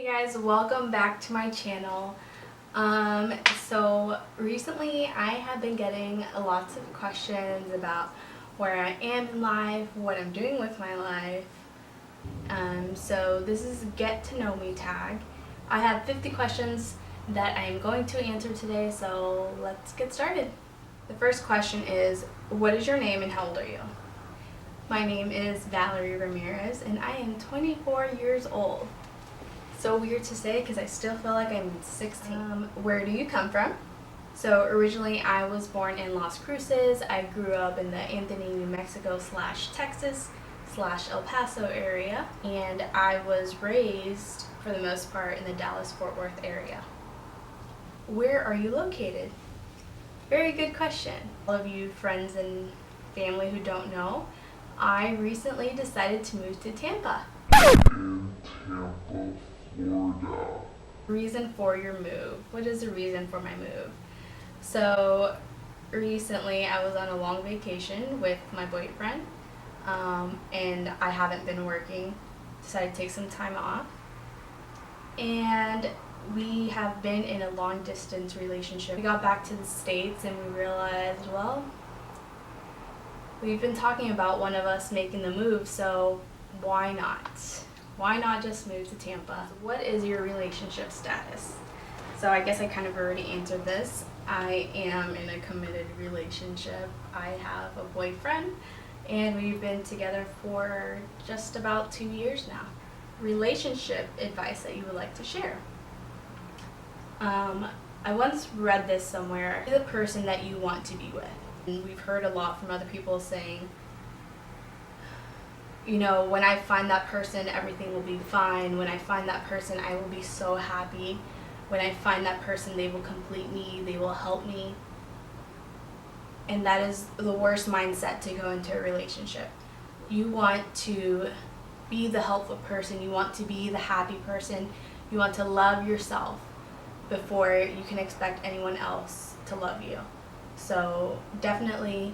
Guys, welcome back to my channel. So recently I have been getting lots of questions about where I am in life, what I'm doing with my life. So this is Get to Know Me tag. I have 50 questions that I am going to answer today, so let's get started. The first question is, what is your name and how old are you? My name is Valerie Ramirez and I am 24 years old. So weird to say because I still feel like I'm 16. Where do you come from? So originally I was born in Las Cruces. I grew up in the Anthony, New Mexico / Texas / El Paso area, and I was raised for the most part in the Dallas-Fort Worth area. Where are you located? Very good question. All of you friends and family who don't know, I recently decided to move to Tampa. In Tampa, Florida. Reason for your move. What is the reason for my move? So recently I was on a long vacation with my boyfriend, and I haven't been working. Decided to take some time off, and we have been in a long distance relationship. We got back to the States and we realized, well, we've been talking about one of us making the move, so why not? Why not just move to Tampa? What is your relationship status? So I guess I kind of already answered this. I am in a committed relationship. I have a boyfriend and we've been together for just about 2 years now. Relationship advice that you would like to share. I once read this somewhere. Be the person that you want to be with. And we've heard a lot from other people saying, you know, when I find that person, everything will be fine. When I find that person, I will be so happy. When I find that person, they will complete me, they will help me. And that is the worst mindset to go into a relationship. You want to be the helpful person, you want to be the happy person, you want to love yourself before you can expect anyone else to love you. So definitely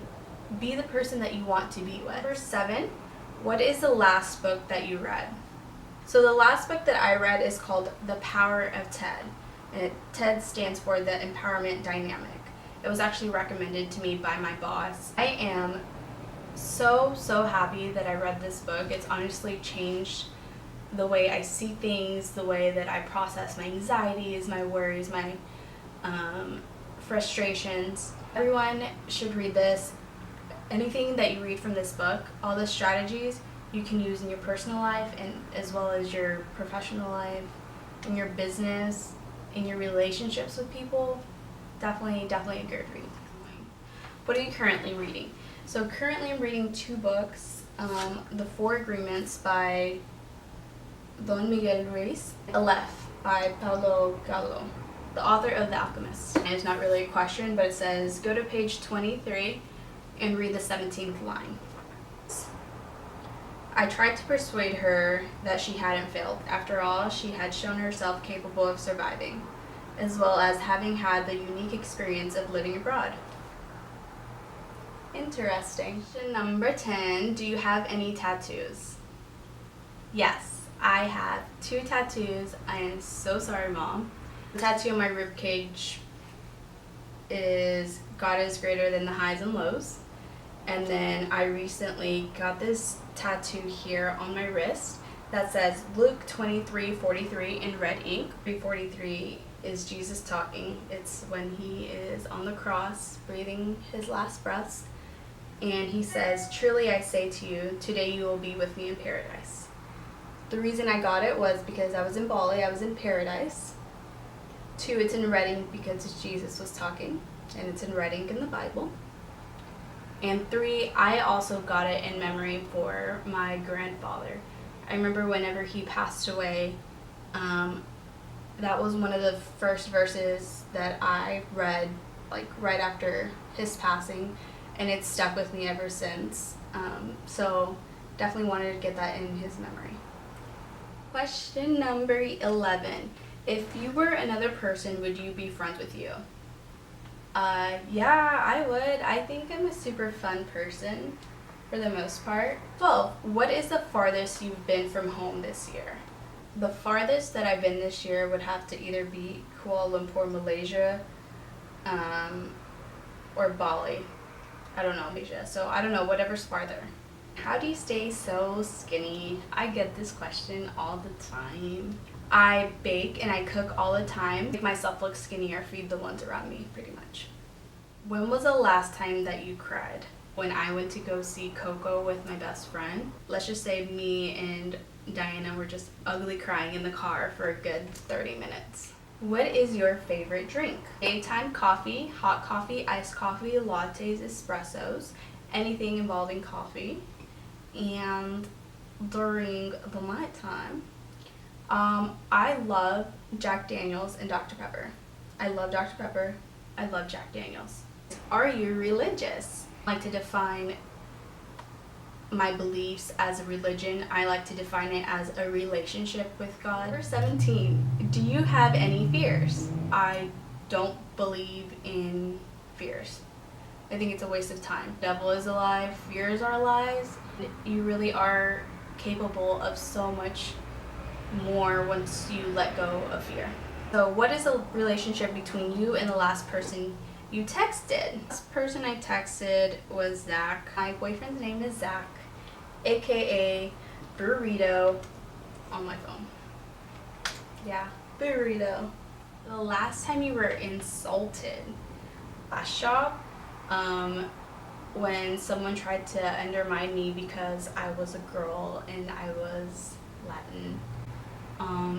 be the person that you want to be with. Number 7. What is the last book that you read? So the last book that I read is called The Power of TED. And TED stands for the Empowerment Dynamic. It was actually recommended to me by my boss. I am so happy that I read this book. It's honestly changed the way I see things, the way that I process my anxieties, my worries, my frustrations. Everyone should read this. Anything that you read from this book, all the strategies you can use in your personal life and as well as your professional life, in your business, in your relationships with people. Definitely a good read. What are you currently reading? So currently I'm reading 2 books, The 4 Agreements by Don Miguel Ruiz, Aleph by Paulo Coelho, the author of The Alchemist. And it's not really a question, but it says, go to page 23 and read the 17th line. I tried to persuade her that she hadn't failed. After all, she had shown herself capable of surviving, as well as having had the unique experience of living abroad. Interesting. Question number 10. Do you have any tattoos? Yes, I have 2 tattoos. I am so sorry, Mom. The tattoo on my ribcage is God is greater than the highs and lows. And then I recently got this tattoo here on my wrist that says Luke 23:43 in red ink. 3:43 is Jesus talking. It's when he is on the cross breathing his last breaths. And he says, truly I say to you, today you will be with me in paradise. The reason I got it was because I was in Bali, I was in paradise. 2, it's in red ink because Jesus was talking, and it's in red ink in the Bible. And 3, I also got it in memory for my grandfather. I remember whenever he passed away, that was one of the first verses that I read, like right after his passing, and it's stuck with me ever since. So definitely wanted to get that in his memory. Question number 11. If you were another person, would you be friends with you? Yeah, I would. I think I'm a super fun person for the most part. 12. What is the farthest you've been from home this year? The farthest that I've been this year would have to either be Kuala Lumpur, Malaysia, or Bali. I don't know, Malaysia. So I don't know, whatever's farther. How do you stay so skinny? I get this question all the time. I bake and I cook all the time. Make myself look skinnier, feed the ones around me, pretty much. When was the last time that you cried? When I went to go see Coco with my best friend. Let's just say me and Diana were just ugly crying in the car for a good 30 minutes. What is your favorite drink? Daytime coffee, hot coffee, iced coffee, lattes, espressos, anything involving coffee. And during the nighttime, I love Jack Daniels and Dr. Pepper. I love Dr. Pepper. I love Jack Daniels. Are you religious? I like to define my beliefs as a religion. I like to define it as a relationship with God. Number 17, do you have any fears? I don't believe in fears. I think it's a waste of time. The devil is alive, fears are lies. You really are capable of so much more once you let go of fear. So what is the relationship between you and the last person you texted? The last person I texted was Zach. My boyfriend's name is Zach, aka Burrito on my phone. Yeah, Burrito. The last time you were insulted? Last job, when someone tried to undermine me because I was a girl and I was Latin.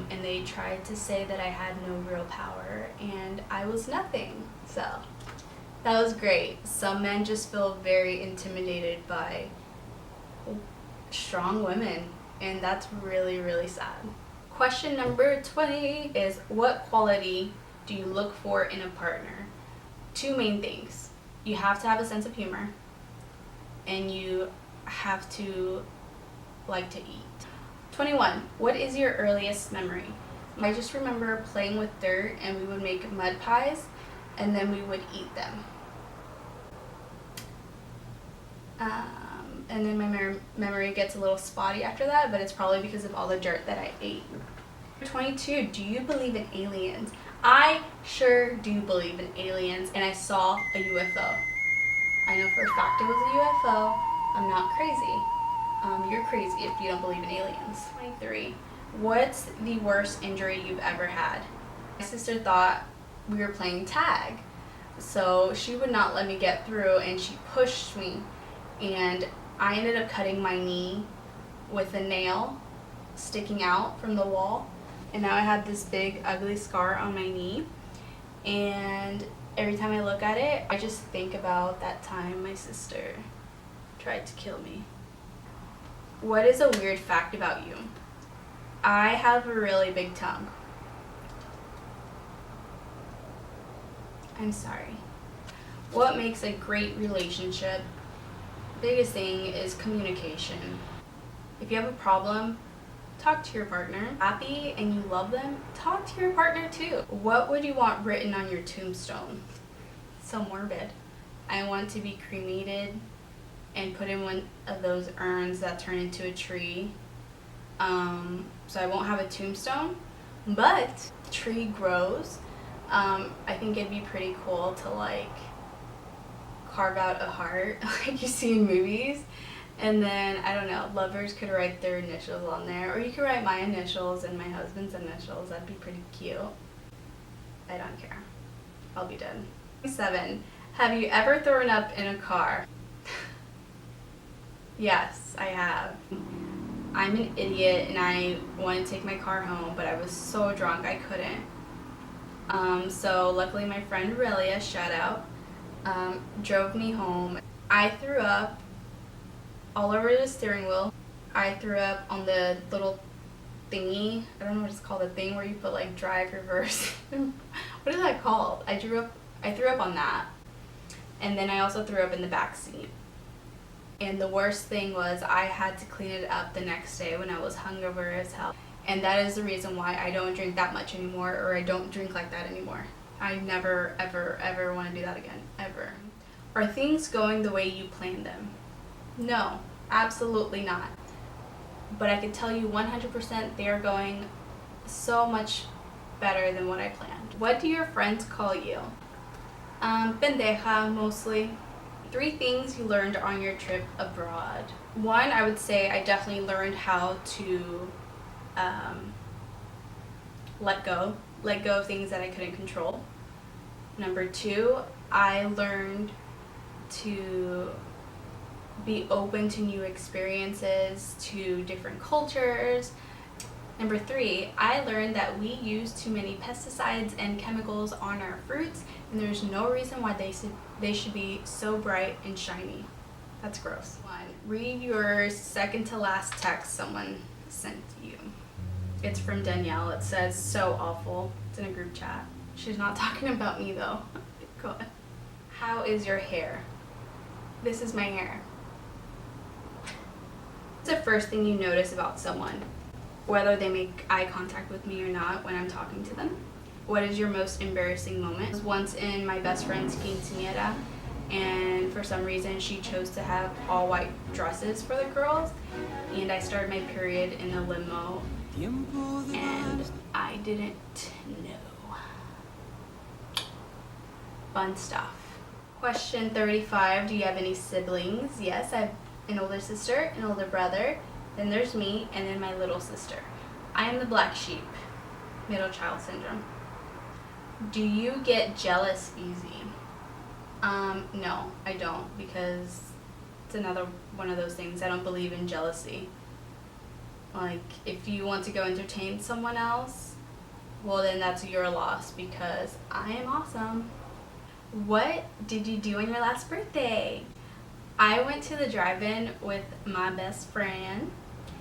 And they tried to say that I had no real power and I was nothing. So that was great. Some men just feel very intimidated by strong women, and that's really, really sad. Question number 20 is, what quality do you look for in a partner? Two main things. You have to have a sense of humor, and you have to like to eat. 21. What is your earliest memory? I just remember playing with dirt and we would make mud pies and then we would eat them. And then my memory gets a little spotty after that, but it's probably because of all the dirt that I ate. 22. Do you believe in aliens? I sure do believe in aliens, and I saw a UFO. I know for a fact it was a UFO. I'm not crazy. You're crazy if you don't believe in aliens. 23. What's the worst injury you've ever had? My sister thought we were playing tag, so she would not let me get through and she pushed me, and I ended up cutting my knee with a nail sticking out from the wall, and now I have this big ugly scar on my knee, and every time I look at it, I just think about that time my sister tried to kill me. What is a weird fact about you? I have a really big tongue. I'm sorry. What makes a great relationship? Biggest thing is communication. If you have a problem, talk to your partner. Happy and you love them, talk to your partner too. What would you want written on your tombstone? So morbid. I want to be cremated and put in one of those urns that turn into a tree. So I won't have a tombstone, but tree grows. I think it'd be pretty cool to like carve out a heart like you see in movies, and then I don't know, lovers could write their initials on there, or you could write my initials and my husband's initials. That'd be pretty cute. I don't care. I'll be dead. 7. Have you ever thrown up in a car? Yes, I have. I'm an idiot and I wanted to take my car home, but I was so drunk I couldn't. So luckily my friend Aurelia, shout out, drove me home. I threw up all over the steering wheel. I threw up on the little thingy. I don't know what it's called, the thing where you put like drive, reverse. What is that called? I threw up on that. And then I also threw up in the back seat. And the worst thing was I had to clean it up the next day when I was hungover as hell. And that is the reason why I don't drink that much anymore, or I don't drink like that anymore. I never, ever, ever want to do that again, ever. Are things going the way you planned them? No, absolutely not. But I can tell you 100% they are going so much better than what I planned. What do your friends call you? Pendeja mostly. 3 things you learned on your trip abroad. One, I would say I definitely learned how to let go of things that I couldn't control. Number 2, I learned to be open to new experiences, to different cultures. Number 3, I learned that we use too many pesticides and chemicals on our fruits, and there's no reason why they should be so bright and shiny. That's gross. 1, read your second to last text someone sent you. It's from Danielle. It says, "So awful." It's in a group chat. She's not talking about me though. Go ahead. How is your hair? This is my hair. What's the first thing you notice about someone? Whether they make eye contact with me or not when I'm talking to them. What is your most embarrassing moment? I was once in my best friend's quinceañera, and for some reason she chose to have all white dresses for the girls, and I started my period in the limo, and I didn't know. Fun stuff. Question 35, do you have any siblings? Yes, I have an older sister, an older brother, then there's me, and then my little sister. I am the black sheep, middle child syndrome. Do you get jealous easy? No, I don't, because it's another one of those things. I don't believe in jealousy. Like, if you want to go entertain someone else, well then that's your loss, because I am awesome. What did you do on your last birthday? I went to the drive-in with my best friend.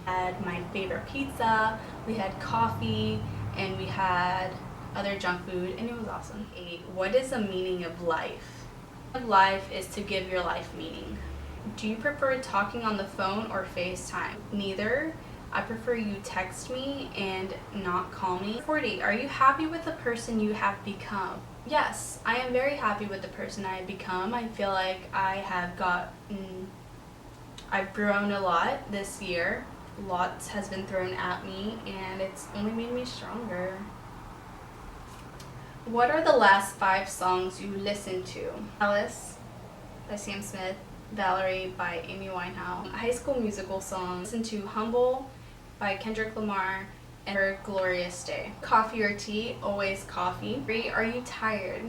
Had my favorite pizza, we had coffee, and we had other junk food, and it was awesome. 8, what is the meaning of life? Life is to give your life meaning. Do you prefer talking on the phone or FaceTime? Neither. I prefer you text me and not call me. 40, are you happy with the person you have become? Yes, I am very happy with the person I have become. I feel like I've grown a lot this year. Lots has been thrown at me, and it's only made me stronger. What are the last 5 songs you listened to? Alice by Sam Smith, Valerie by Amy Winehouse, High School Musical songs. Listen to Humble by Kendrick Lamar and her Glorious Day. Coffee or tea? Always coffee. 3, are you tired?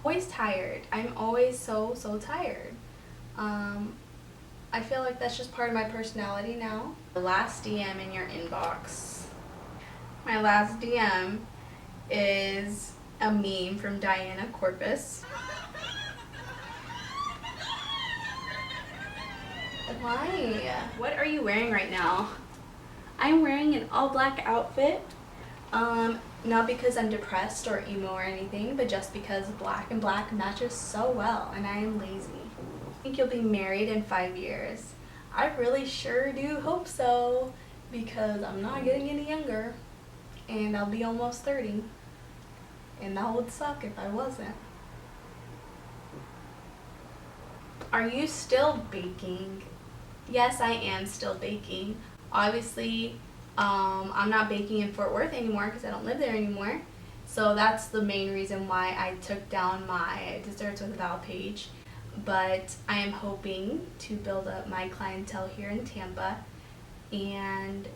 Always tired. I'm always so tired. I feel like that's just part of my personality now. The last DM in your inbox. My last DM is a meme from Diana Corpus. Why? What are you wearing right now? I'm wearing an all black outfit. Not because I'm depressed or emo or anything, but just because black and black matches so well, and I am lazy. I think you'll be married in 5 years. I really sure do hope so, because I'm not getting any younger, and I'll be almost 30, and that would suck if I wasn't. Are you still baking? Yes, I am still baking. Obviously, I'm not baking in Fort Worth anymore because I don't live there anymore. So that's the main reason why I took down my Desserts with Val page. But I am hoping to build up my clientele here in Tampa, and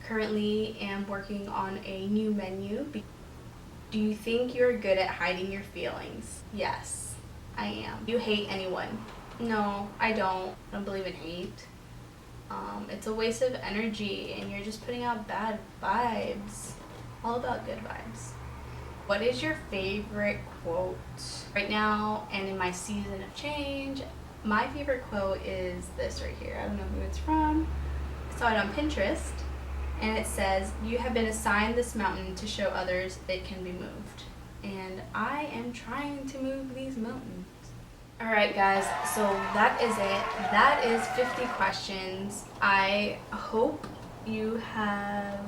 currently am working on a new menu. Do you think you're good at hiding your feelings? Yes, I am. Do you hate anyone? No, I don't. I don't believe in hate. It's a waste of energy, and you're just putting out bad vibes. All about good vibes. What is your favorite quote? Right now, and in my season of change, my favorite quote is this right here. I don't know who it's from. I saw it on Pinterest, and it says, "You have been assigned this mountain to show others it can be moved." And I am trying to move these mountains. Alright guys, so that is it. That is 50 questions. I hope you have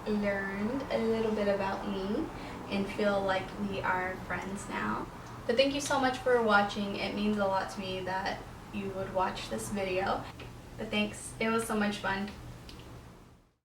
learned a little bit about me and feel like we are friends now. But thank you so much for watching. It means a lot to me that you would watch this video. But thanks, it was so much fun.